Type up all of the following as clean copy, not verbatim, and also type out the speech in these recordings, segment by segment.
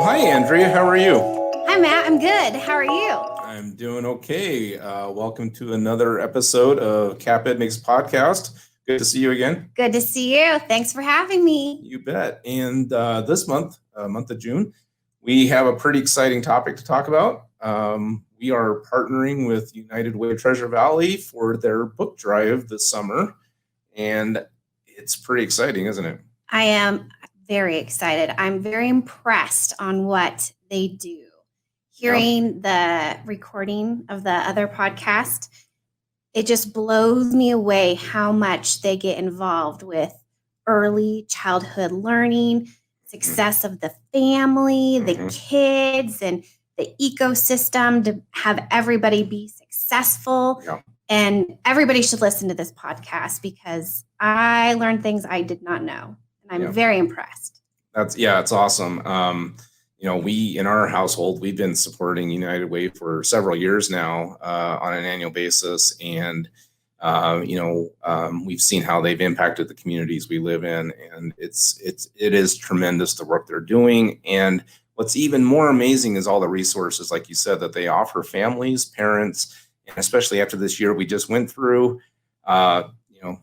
Hi, Andrea. How are you? Hi, Matt. I'm good. How are you? I'm doing okay. Welcome to another episode of CapEd Makes Podcast. Good to see you again. Good to see you. Thanks for having me. You bet. And this month, month of June, we have a pretty exciting topic to talk about. We are partnering with United Way of Treasure Valley for their book drive this summer. And it's pretty exciting, isn't it? I am very excited. I'm very impressed on what they do. Hearing the recording of the other podcast, it just blows me away how much they get involved with early childhood learning, success of the family, the kids, and the ecosystem to have everybody be successful. Yeah. And everybody should listen to this podcast because I learned things I did not know. And I'm very impressed. It's awesome. We in our household, we've been supporting United Way for several years now on an annual basis. And, we've seen how they've impacted the communities we live in. And it is tremendous the work they're doing. And what's even more amazing is all the resources, like you said, that they offer families, parents, and especially after this year we just went through.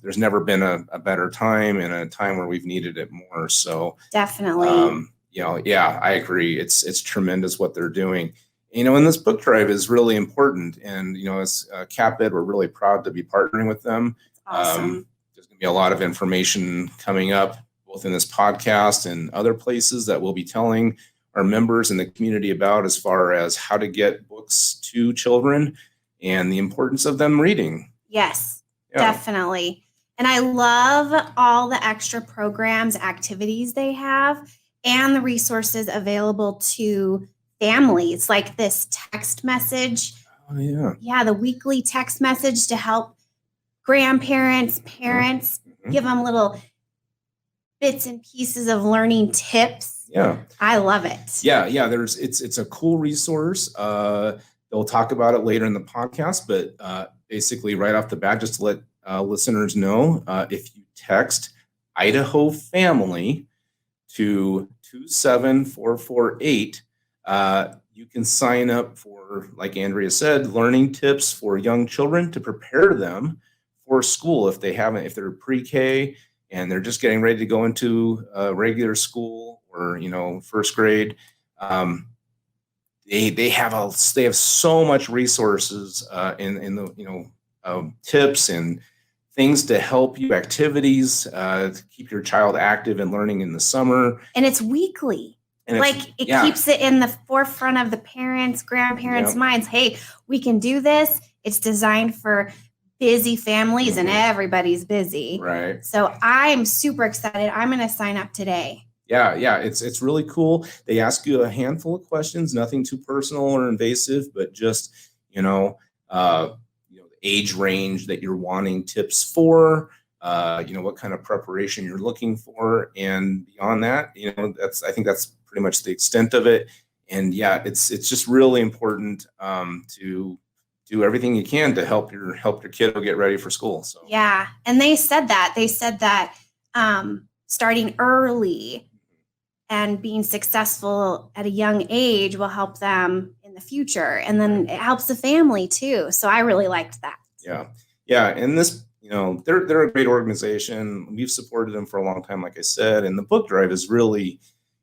There's never been a better time and a time where we've needed it more. So definitely. I agree. It's tremendous what they're doing. And this book drive is really important. And, as CapEd, we're really proud to be partnering with them. Awesome. There's going to be a lot of information coming up, both in this podcast and other places that we'll be telling our members in the community about as far as how to get books to children and the importance of them reading. Yes. Definitely. And I love all the extra programs, activities they have, and the resources available to families, like this text message. Oh, yeah. Yeah, the weekly text message to help grandparents, parents, give them little bits and pieces of learning tips. Yeah. I love it. Yeah. It's a cool resource. They'll talk about it later in the podcast, but basically right off the bat, just to let listeners know, if you text Idaho Family to 27448, you can sign up for, like Andrea said, learning tips for young children to prepare them for school if they're pre-K and they're just getting ready to go into regular school or first grade. They have so much resources in the tips and things to help you, activities to keep your child active and learning in the summer. And it's weekly. And it keeps it in the forefront of the parents, grandparents' minds. Hey, we can do this. It's designed for busy families and everybody's busy. Right. So I'm super excited. I'm going to sign up today. Yeah, it's really cool. They ask you a handful of questions, nothing too personal or invasive, but just the age range that you're wanting tips for, what kind of preparation you're looking for, and beyond that, I think that's pretty much the extent of it. And it's just really important to do everything you can to help your kid get ready for school. So and they said that starting early and being successful at a young age will help them in the future. And then it helps the family too. So I really liked that. Yeah. And this, they're a great organization. We've supported them for a long time, like I said, and the book drive is really,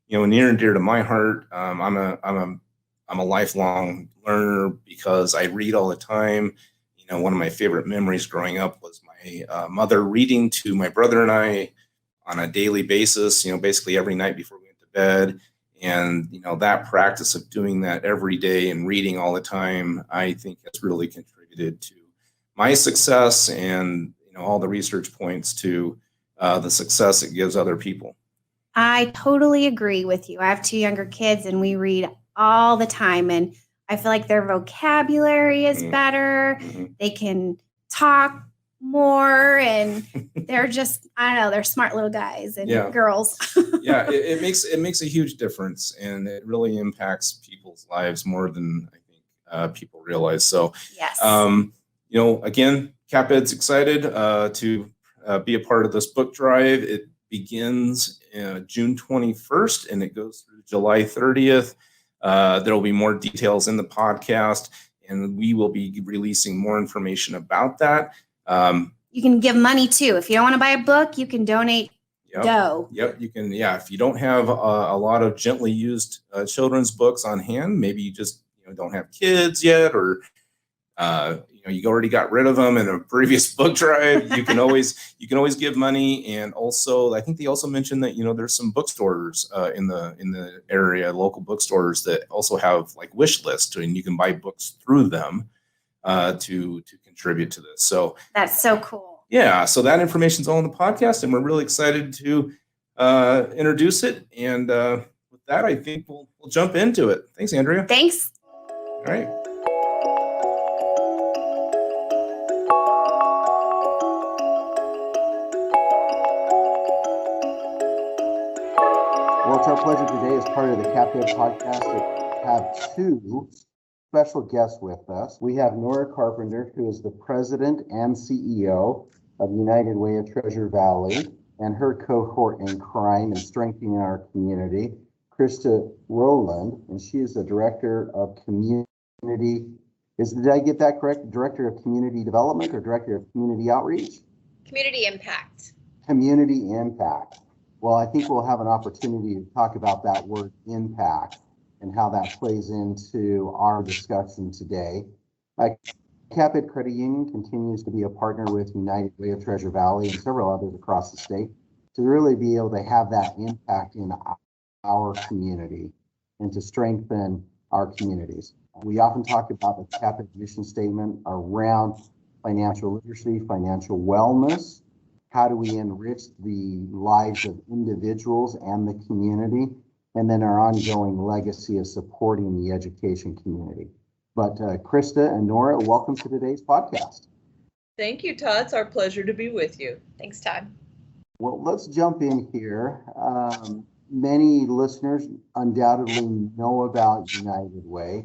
near and dear to my heart. I'm a lifelong learner because I read all the time. One of my favorite memories growing up was my mother reading to my brother and I on a daily basis, basically every night before we went to bed. And, that practice of doing that every day and reading all the time, I think has really contributed to my success, and, all the research points to the success it gives other people. I totally agree with you. I have 2 younger kids and we read all the time, and I feel like their vocabulary is better. They can talk more, and they're just, I don't know, they're smart little guys and girls. It makes a huge difference, and it really impacts people's lives more than I think people realize. So yes. Again, CapEd's excited to be a part of this book drive. begins June 21st and it goes through July 30th. There will be more details in the podcast, and we will be releasing more information about that. You can give money too. If you don't want to buy a book, you can donate dough. Yep, you can. Yeah, if you don't have a lot of gently used children's books on hand, maybe you just don't have kids yet, or you already got rid of them in a previous book drive. You can always give money. And also, I think they also mentioned that there's some bookstores in the area, local bookstores that also have like wish lists, and you can buy books through them to contribute to this. So that's so cool. Yeah, so that information's all in the podcast, and we're really excited to introduce it. And with that, I think we'll jump into it. Thanks, Andrea. Thanks. All right. Well, it's our pleasure today as part of the CapEd podcast to have two special guests with us. We have Nora Carpenter, who is the president and CEO of United Way of Treasure Valley, and her cohort in crime and strengthening our community, Christa Rowland, and she is the director of community. Did I get that correct? Director of community development or director of community outreach? Community impact. Community impact. Well, I think we'll have an opportunity to talk about that word impact and how that plays into our discussion today. CapEd Credit Union continues to be a partner with United Way of Treasure Valley and several others across the state to really be able to have that impact in our community and to strengthen our communities. We often talk about the CapEd mission statement around financial literacy, financial wellness. How do we enrich the lives of individuals and the community? And then our ongoing legacy of supporting the education community. But Christa and Nora, welcome to today's podcast. Thank you, Todd. It's our pleasure to be with you. Thanks, Todd. Well, let's jump in here. Many listeners undoubtedly know about United Way,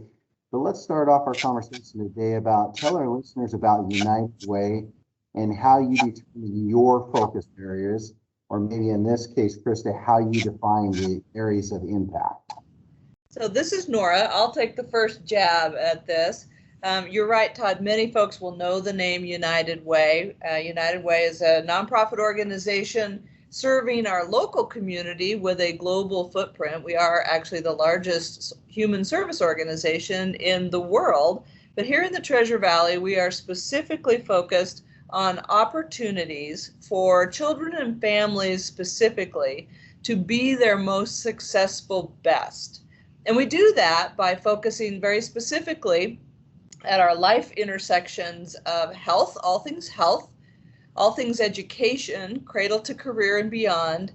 but let's start off our conversation today tell our listeners about United Way and how you determine your focus areas, or maybe in this case, Christa, how you define the areas of impact. So this is Nora. I'll take the first jab at this. You're right, Todd. Many folks will know the name United Way. United Way is a nonprofit organization serving our local community with a global footprint. We are actually the largest human service organization in the world. But here in the Treasure Valley, we are specifically focused on opportunities for children and families specifically to be their most successful best. And we do that by focusing very specifically at our life intersections of health, all things education, cradle to career and beyond,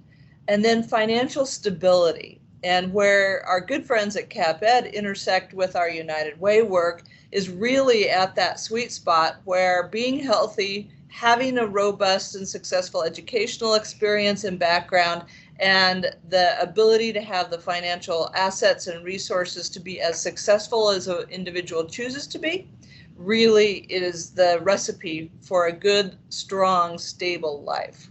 and then financial stability. And where our good friends at CapEd intersect with our United Way work is really at that sweet spot where being healthy, having a robust and successful educational experience and background, and the ability to have the financial assets and resources to be as successful as an individual chooses to be, really is the recipe for a good, strong, stable life.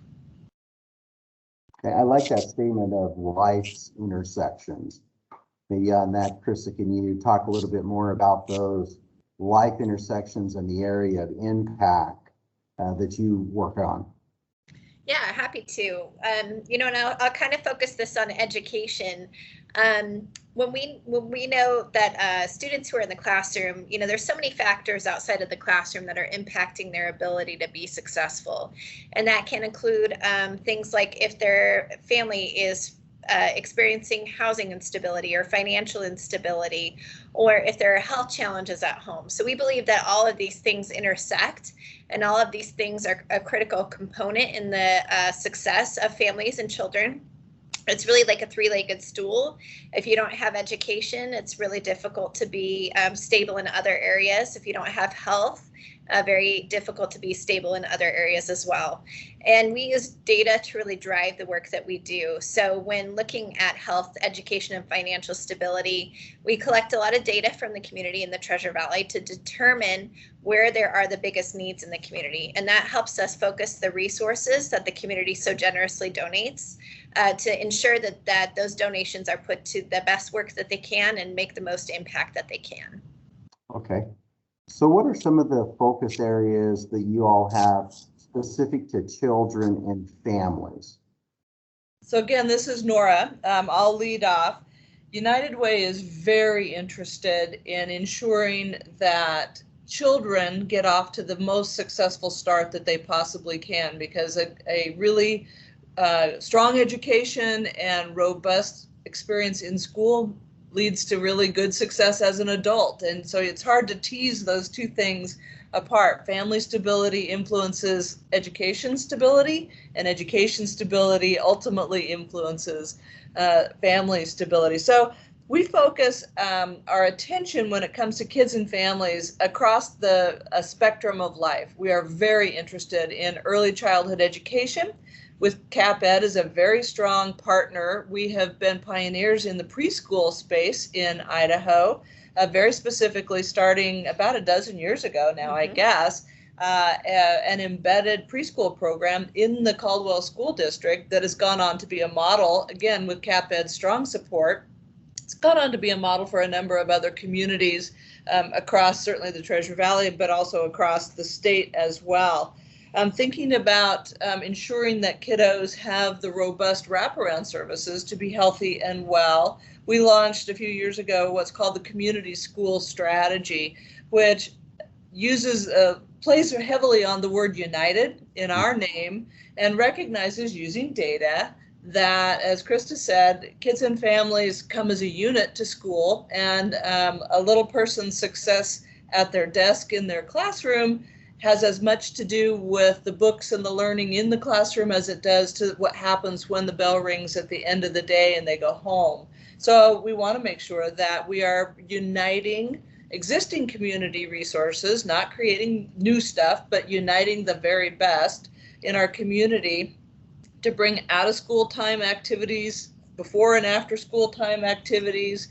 Okay, I like that statement of life's intersections. Maybe on that, Christa, can you talk a little bit more about those life intersections and the area of impact that you work on? Yeah, happy to. And I'll kind of focus this on education. When we know that students who are in the classroom, there's so many factors outside of the classroom that are impacting their ability to be successful. And that can include things like if their family is experiencing housing instability or financial instability, or if there are health challenges at home. So we believe that all of these things intersect, and all of these things are a critical component in the success of families and children. It's really like a three-legged stool. If you don't have education, it's really difficult to be stable in other areas. If you don't have health, very difficult to be stable in other areas as well. And we use data to really drive the work that we do. So when looking at health, education, and financial stability, we collect a lot of data from the community in the Treasure Valley to determine where there are the biggest needs in the community. And that helps us focus the resources that the community so generously donates to ensure that those donations are put to the best work that they can and make the most impact that they can. Okay. So what are some of the focus areas that you all have specific to children and families? So again, this is Nora. I'll lead off. United Way is very interested in ensuring that children get off to the most successful start that they possibly can, because a really strong education and robust experience in school leads to really good success as an adult. And so it's hard to tease those two things apart. Family stability influences education stability, and education stability ultimately influences family stability. So we focus our attention when it comes to kids and families across the spectrum of life. We are very interested in early childhood education. With CapEd as a very strong partner, we have been pioneers in the preschool space in Idaho, very specifically starting about a dozen years ago now, I guess, an embedded preschool program in the Caldwell School District that has gone on to be a model, again, with CapEd's strong support. It's gone on to be a model for a number of other communities across certainly the Treasure Valley, but also across the state as well. Thinking about ensuring that kiddos have the robust wraparound services to be healthy and well. We launched a few years ago what's called the Community School Strategy, which plays heavily on the word united in our name and recognizes using data that, as Christa said, kids and families come as a unit to school, and a little person's success at their desk in their classroom has as much to do with the books and the learning in the classroom as it does to what happens when the bell rings at the end of the day and they go home. So we want to make sure that we are uniting existing community resources, not creating new stuff, but uniting the very best in our community to bring out of school time activities, before and after school time activities,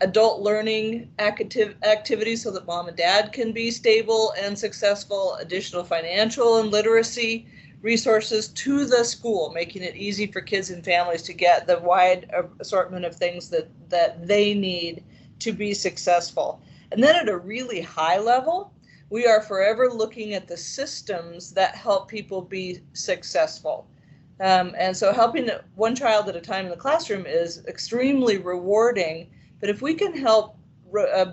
adult learning activities so that mom and dad can be stable and successful, additional financial and literacy resources to the school, making it easy for kids and families to get the wide assortment of things that they need to be successful. And then at a really high level, we are forever looking at the systems that help people be successful. And so helping one child at a time in the classroom is extremely rewarding. But if we can help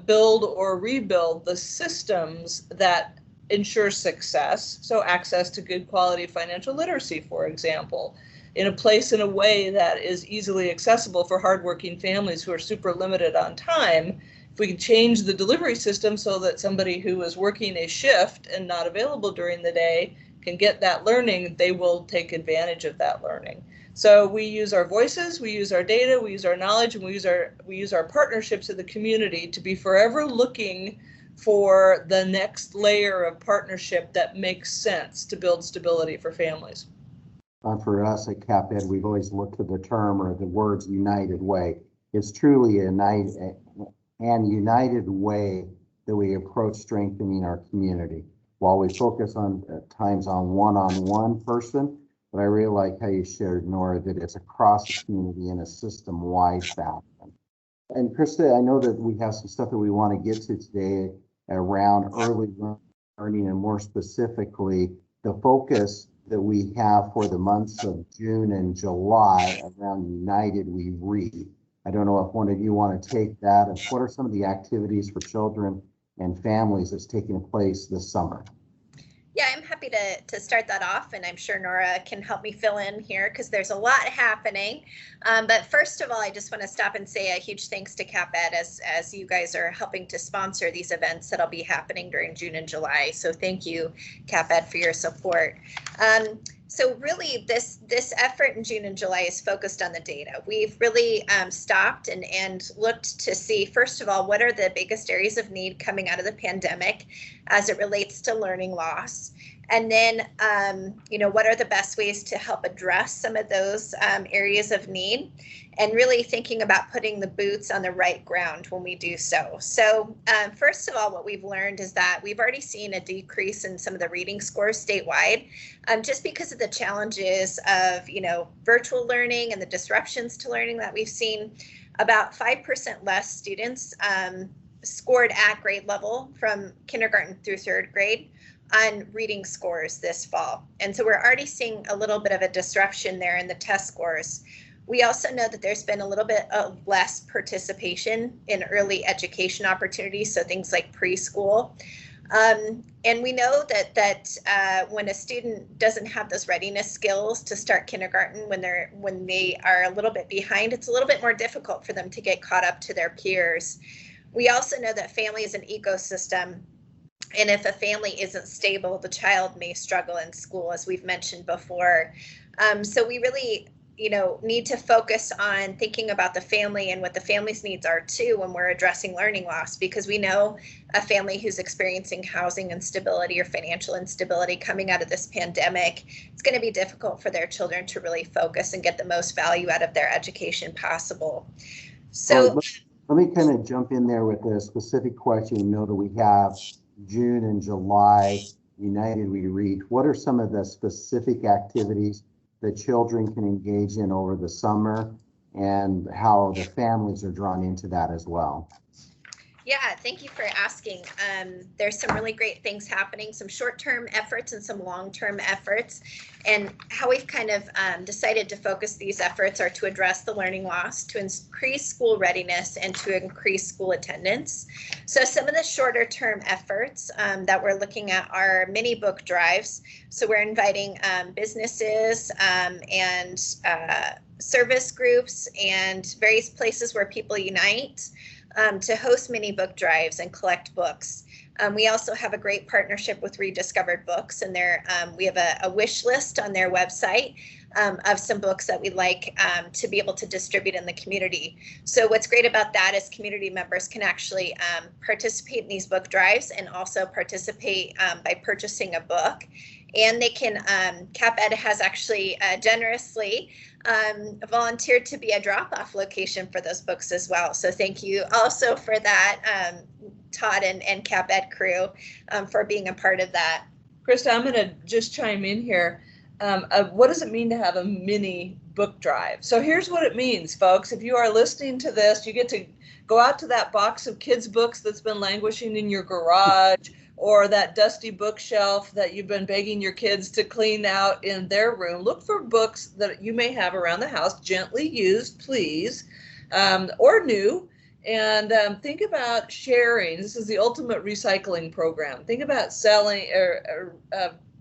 build or rebuild the systems that ensure success, so access to good quality financial literacy, for example, in a place in a way that is easily accessible for hardworking families who are super limited on time, if we can change the delivery system so that somebody who is working a shift and not available during the day can get that learning, they will take advantage of that learning. So we use our voices, we use our data, we use our knowledge, and we use our partnerships in the community to be forever looking for the next layer of partnership that makes sense to build stability for families. For us at CapEd, we've always looked to the term or the words United Way. It's truly a united way that we approach strengthening our community. While we focus on at times on one-on-one person, but I really like how you shared, Nora, that it's across the community in a system-wide fashion. And Christa, I know that we have some stuff that we want to get to today around early learning, and more specifically, the focus that we have for the months of June and July around United We Read. I don't know if one of you want to take that, and what are some of the activities for children and families that's taking place this summer? Yeah, I'm happy to start that off, and I'm sure Nora can help me fill in here because there's a lot happening. But first of all, I just want to stop and say a huge thanks to CapEd as you guys are helping to sponsor these events that'll be happening during June and July. So thank you, CapEd, for your support. So really this effort in June and July is focused on the data. We've really stopped and looked to see, first of all, what are the biggest areas of need coming out of the pandemic as it relates to learning loss? And then, what are the best ways to help address some of those areas of need? And really thinking about putting the boots on the right ground when we do so. So first of all, what we've learned is that we've already seen a decrease in some of the reading scores statewide, just because of the challenges of, virtual learning and the disruptions to learning that we've seen. About 5% less students scored at grade level from kindergarten through third grade on reading scores this fall. And so we're already seeing a little bit of a disruption there in the test scores. We also know that there's been a little bit of less participation in early education opportunities, so things like preschool. And we know that when a student doesn't have those readiness skills to start kindergarten, when they are a little bit behind, it's a little bit more difficult for them to get caught up to their peers. We also know that family is an ecosystem. And if a family isn't stable, the child may struggle in school, as we've mentioned before. So we really, need to focus on thinking about the family and what the family's needs are too when we're addressing learning loss, because we know a family who's experiencing housing instability or financial instability coming out of this pandemic, it's going to be difficult for their children to really focus and get the most value out of their education possible. So let me kind of jump in there with a specific question. You know that we have June and July United We Read. What are some of the specific activities that children can engage in over the summer, and how the families are drawn into that as well? Yeah, thank you for asking. There's some really great things happening, some short-term efforts and some long-term efforts. And how we've kind of decided to focus these efforts are to address the learning loss, to increase school readiness, and to increase school attendance. So some of the shorter-term efforts that we're looking at are mini book drives. So we're inviting businesses and service groups and various places where people unite to host mini book drives and collect books. We also have a great partnership with Rediscovered Books, and we have a wish list on their website of some books that we'd like to be able to distribute in the community. So what's great about that is community members can actually participate in these book drives and also participate by purchasing a book. And they can, CapEd has actually generously volunteered to be a drop-off location for those books as well. So thank you also for that, Todd and CapEd crew, for being a part of that. Christa, I'm going to just chime in here. What does it mean to have a mini book drive? So here's what it means, folks. If you are listening to this, you get to go out to that box of kids' books that's been languishing in your garage, or that dusty bookshelf that you've been begging your kids to clean out in their room. Look for books that you may have around the house, gently used, please, or new. And think about sharing. This is the ultimate recycling program. Think about selling or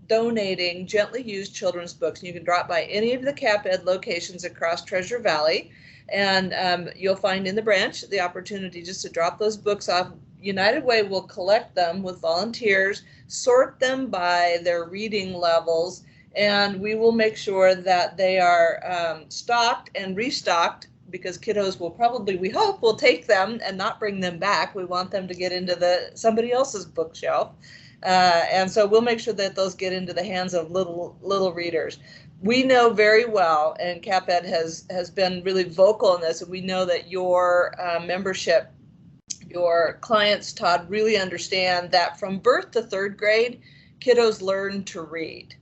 donating gently used children's books. And you can drop by any of the CapEd locations across Treasure Valley, and you'll find in the branch the opportunity just to drop those books off. United Way will collect them with volunteers, sort them by their reading levels, and we will make sure that they are stocked and restocked, because kiddos will probably, we hope, will take them and not bring them back. We want them to get into somebody else's bookshelf. And so we'll make sure that those get into the hands of little readers. We know very well, and CapEd has been really vocal in this, and we know that your membership, your clients, Todd, really understand that from birth to third grade, kiddos learn to read.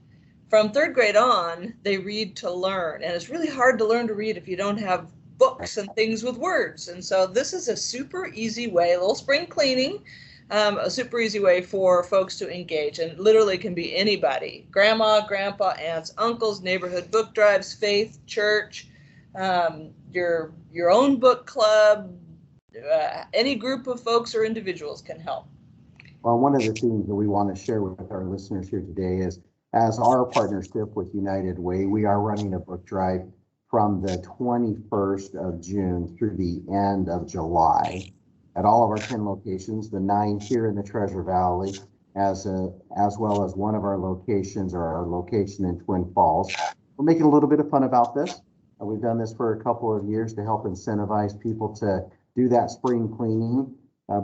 From third grade on, they read to learn. And it's really hard to learn to read if you don't have books and things with words. And so this is a super easy way, a little spring cleaning, a super easy way for folks to engage. And literally can be anybody: grandma, grandpa, aunts, uncles, neighborhood book drives, faith, church, your own book club. Any group of folks or individuals can help. Well, one of the things that we want to share with our listeners here today is, as our partnership with United Way, we are running a book drive from the 21st of June through the end of July at all of our 10 locations, the 9 here in the Treasure Valley, as well as one of our locations, or our location in Twin Falls. We're making a little bit of fun about this. We've done this for a couple of years to help incentivize people to do that spring cleaning.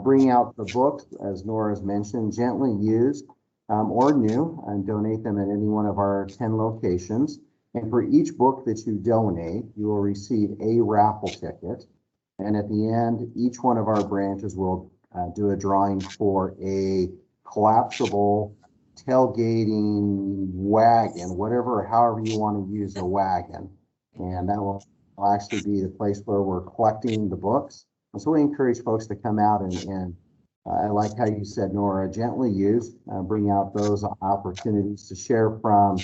Bring out the books, as Nora's mentioned, gently used or new, and donate them at any one of our 10 locations. And for each book that you donate, you will receive a raffle ticket. And at the end, each one of our branches will do a drawing for a collapsible tailgating wagon, however you want to use a wagon. And that will actually be the place where we're collecting the books. And so we encourage folks to come out and I like how you said, Nora, gently use, bring out those opportunities to share from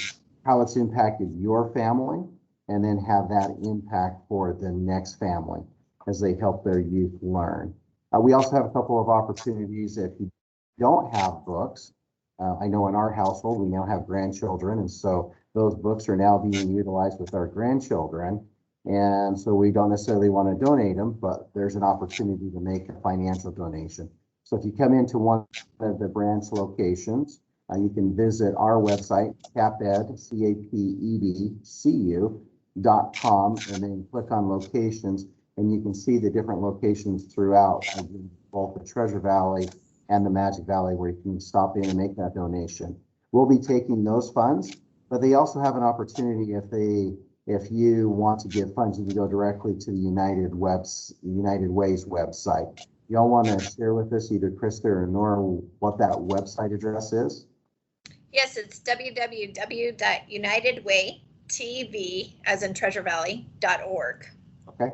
how it's impacted your family, and then have that impact for the next family as they help their youth learn. We also have a couple of opportunities if you don't have books. I know in our household, we now have grandchildren, and so those books are now being utilized with our grandchildren. And so we don't necessarily want to donate them, but there's an opportunity to make a financial donation. So if you come into one of the branch locations, you can visit our website, CapEd, CapEdCU.com, and then click on locations, and you can see the different locations throughout both the Treasure Valley and the Magic Valley where you can stop in and make that donation. We'll be taking those funds, but they also have an opportunity if you want to give funds, you can go directly to the United Way's website. Y'all want to share with us, either Christa or Nora, what that website address is? Yes, it's www.unitedwaytv, as in Treasure Valley.org. Okay,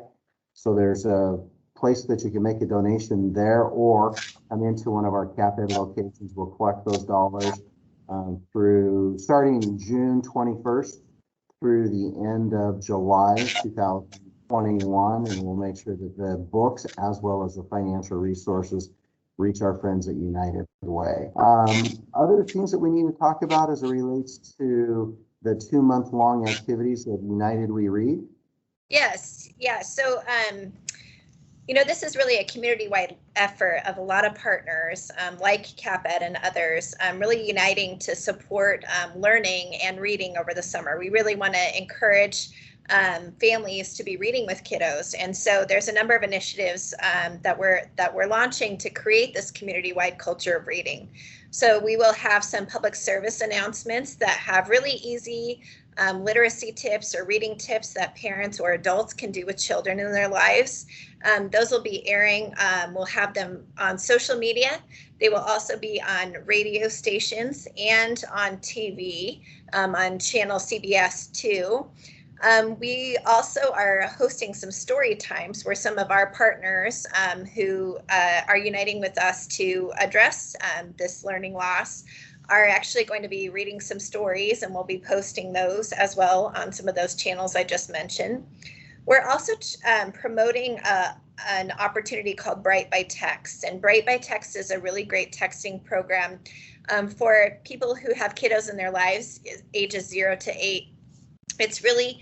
so there's a place that you can make a donation there, or come into one of our CapEd locations. We'll collect those dollars through starting June 21st through the end of July 2021, and we'll make sure that the books as well as the financial resources reach our friends at United Way. Other things that we need to talk about as it relates to the 2-month-long activities of United We Read? Yes, yeah. So, this is really a community-wide effort of a lot of partners like CapEd and others, really uniting to support learning and reading over the summer. We really want to encourage families to be reading with kiddos, and so there's a number of initiatives that we're launching to create this community-wide culture of reading. So we will have some public service announcements that have really easy literacy tips or reading tips that parents or adults can do with children in their lives. Those will be airing. We'll have them on social media. They will also be on radio stations and on TV, on channel CBS 2. We also are hosting some story times where some of our partners who are uniting with us to address this learning loss are actually going to be reading some stories, and we'll be posting those as well on some of those channels I just mentioned. We're also promoting an opportunity called Bright by Text, and Bright by Text is a really great texting program for people who have kiddos in their lives ages 0 to 8. It's really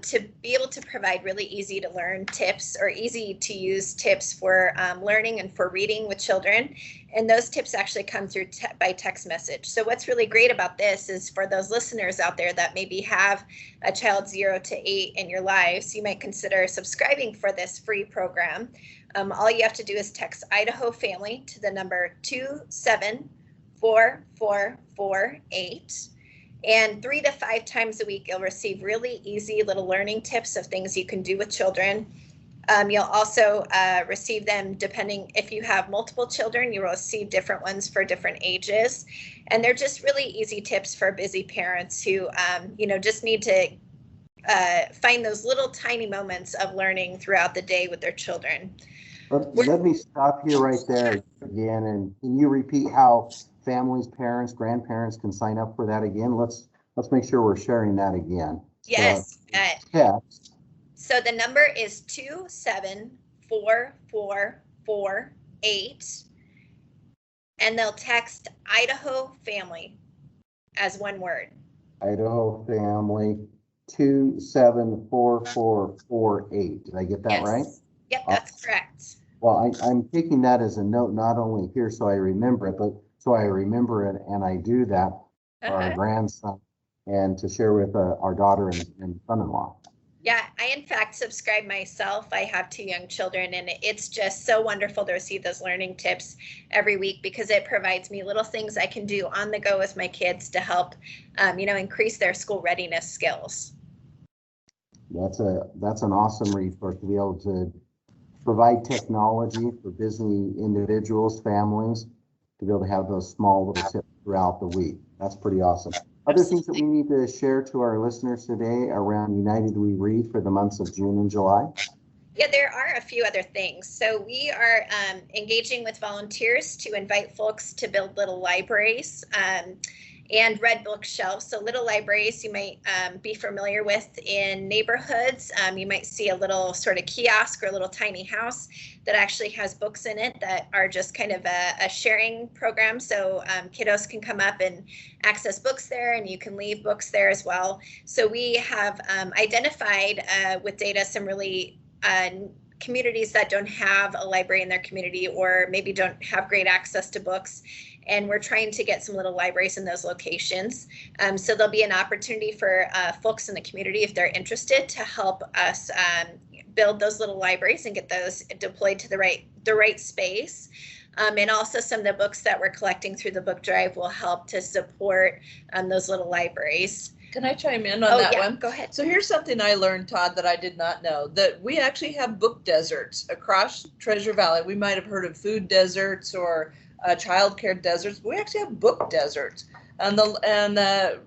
to be able to provide really easy to learn tips or easy to use tips for learning and for reading with children. And those tips actually come through by text message. So what's really great about this is for those listeners out there that maybe have a child 0 to 8 in your lives, you might consider subscribing for this free program. All you have to do is text Idaho Family to the number 2744448. And 3 to 5 times a week, you'll receive really easy little learning tips of things you can do with children. You'll also receive them depending if you have multiple children, you will receive different ones for different ages. And they're just really easy tips for busy parents who, just need to find those little tiny moments of learning throughout the day with their children. Let me stop you right there again. And can you repeat how families, parents, grandparents can sign up for that again? Let's make sure we're sharing that again. Yes. Text. So the number is 2744448, and they'll text Idaho Family as one word. Idaho Family 2744448. Did I get that right? Yep, that's correct. Well, I'm taking that as a note, not only here so I remember it, but so I remember it and I do that for our grandson and to share with our daughter and son-in-law. Yeah, I in fact subscribe myself. I have 2 young children, and it's just so wonderful to receive those learning tips every week because it provides me little things I can do on the go with my kids to help, increase their school readiness skills. That's an awesome resource to be able to provide technology for busy individuals, families, to be able to have those small little tips throughout the week. That's pretty awesome. Other things that we need to share to our listeners today around United We Read for the months of June and July? Yeah, there are a few other things. So we are engaging with volunteers to invite folks to build little libraries and read bookshelves. So little libraries you might be familiar with in neighborhoods. You might see a little sort of kiosk or a little tiny house that actually has books in it that are just kind of a sharing program. So kiddos can come up and access books there, and you can leave books there as well. So we have identified with data some really communities that don't have a library in their community or maybe don't have great access to books. And we're trying to get some little libraries in those locations. So there'll be an opportunity for folks in the community, if they're interested, to help us build those little libraries and get those deployed to the right space. And also some of the books that we're collecting through the book drive will help to support those little libraries. Can I chime in on that one? Go ahead. So here's something I learned, Todd, that I did not know, that we actually have book deserts across Treasure Valley. We might have heard of food deserts or childcare deserts, but we actually have book deserts. And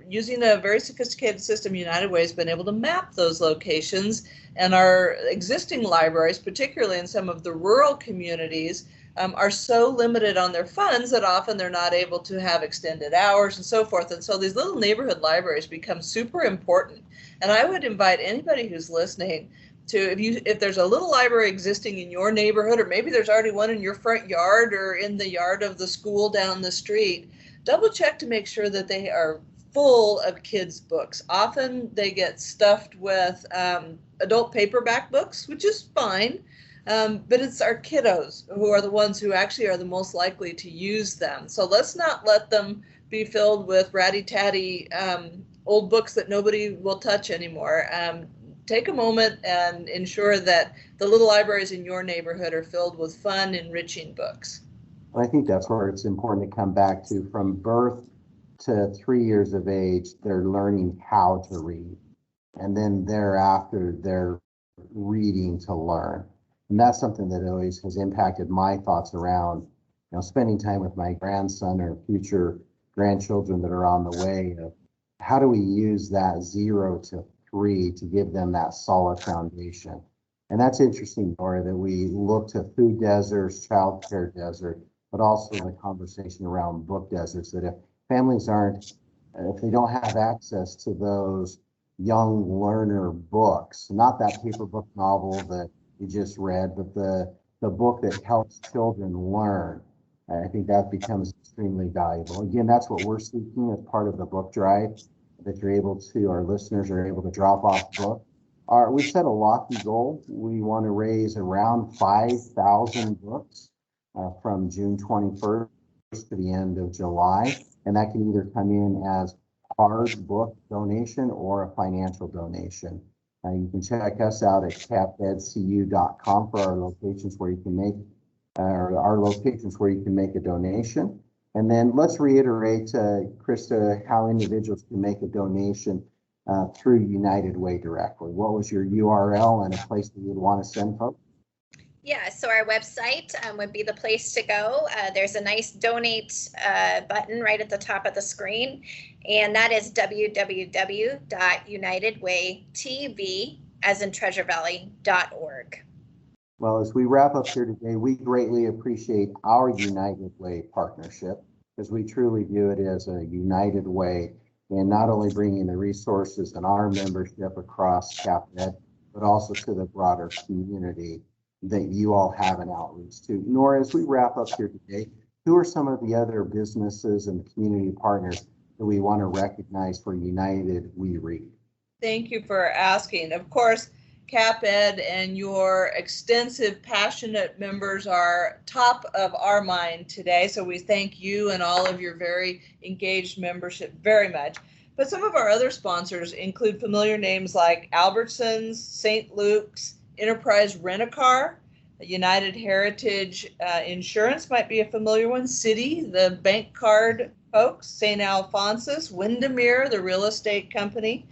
using a very sophisticated system, United Way has been able to map those locations, and our existing libraries, particularly in some of the rural communities, are so limited on their funds that often they're not able to have extended hours and so forth. And so these little neighborhood libraries become super important. And I would invite anybody who's listening to, if there's a little library existing in your neighborhood, or maybe there's already one in your front yard or in the yard of the school down the street, double check to make sure that they are full of kids' books. Often they get stuffed with adult paperback books, which is fine. But it's our kiddos who are the ones who actually are the most likely to use them. So let's not let them be filled with ratty-tatty old books that nobody will touch anymore. Take a moment and ensure that the little libraries in your neighborhood are filled with fun, enriching books. I think that's where it's important to come back to. From birth to 3 years of age, they're learning how to read. And then thereafter, they're reading to learn. And that's something that always has impacted my thoughts around, spending time with my grandson or future grandchildren that are on the way. Of how do we use that 0 to 3 to give them that solid foundation? And that's interesting, Nora, that we look to food deserts, childcare desert, but also the conversation around book deserts, that if families if they don't have access to those young learner books, not that paper book novel that you just read, but the book that helps children learn, I think that becomes extremely valuable. Again, that's what we're seeking as part of the book drive, that our listeners are able to drop off books. We've set a lofty goal. We want to raise around 5,000 books from June 21st to the end of July. And that can either come in as hard book donation or a financial donation. You can check us out at capedcu.com for our locations where you can make a donation. And then let's reiterate, Christa, how individuals can make a donation through United Way directly. What was your URL and a place that you'd want to send folks? Yeah, so our website would be the place to go. There's a nice donate button right at the top of the screen, and that is www.unitedwaytv, as in treasurevalley.org. Well, as we wrap up here today, we greatly appreciate our United Way partnership, because we truly view it as a united way in not only bringing the resources and our membership across CapEd, but also to the broader community that you all have an outreach to. Nora, as we wrap up here today, who are some of the other businesses and community partners that we want to recognize for United We Read? Thank you for asking. Of course, CapEd and your extensive, passionate members are top of our mind today. So we thank you and all of your very engaged membership very much. But some of our other sponsors include familiar names like Albertsons, St. Luke's, Enterprise Rent-A-Car, United Heritage Insurance might be a familiar one, Citi, the bank card folks, St. Alphonsus, Windermere, the real estate company,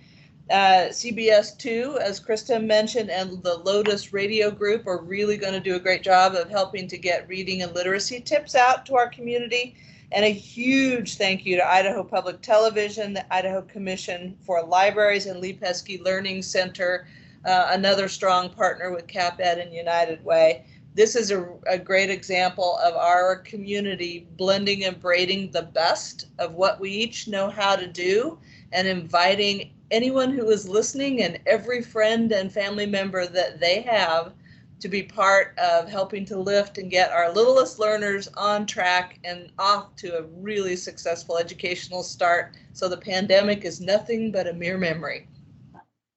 CBS2, as Christa mentioned, and the Lotus Radio Group are really going to do a great job of helping to get reading and literacy tips out to our community. And a huge thank you to Idaho Public Television, the Idaho Commission for Libraries, and Lee Pesky Learning Center, another strong partner with CapEd and United Way. This is a great example of our community blending and braiding the best of what we each know how to do, and inviting anyone who is listening and every friend and family member that they have to be part of helping to lift and get our littlest learners on track and off to a really successful educational start, so the pandemic is nothing but a mere memory.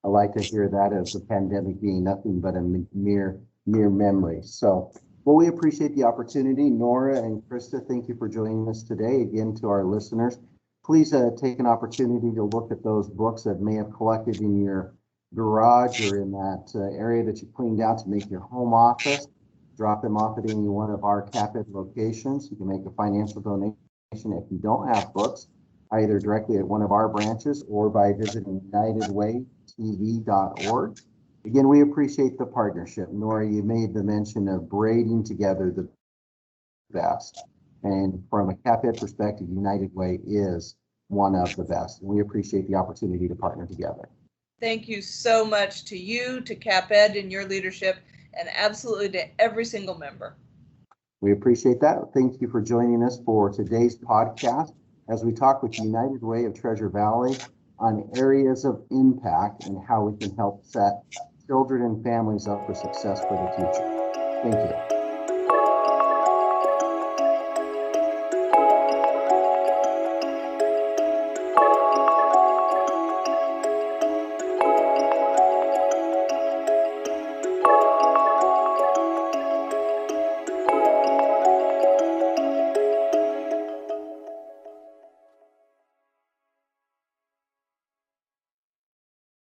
I like to hear that, as the pandemic being nothing but a mere memory. So, well, we appreciate the opportunity. Nora and Christa, thank you for joining us today. Again, to our listeners, please take an opportunity to look at those books that may have collected in your garage or in that area that you cleaned out to make your home office. Drop them off at any one of our CapEd locations. You can make a financial donation if you don't have books, either directly at one of our branches or by visiting unitedwaytv.org. Again, we appreciate the partnership. Nora, you made the mention of braiding together the best. And from a CapEd perspective, United Way is one of the best. And we appreciate the opportunity to partner together. Thank you so much to you, to CapEd and your leadership, and absolutely to every single member. We appreciate that. Thank you for joining us for today's podcast as we talk with United Way of Treasure Valley on areas of impact and how we can help set children and families up for success for the future. Thank you.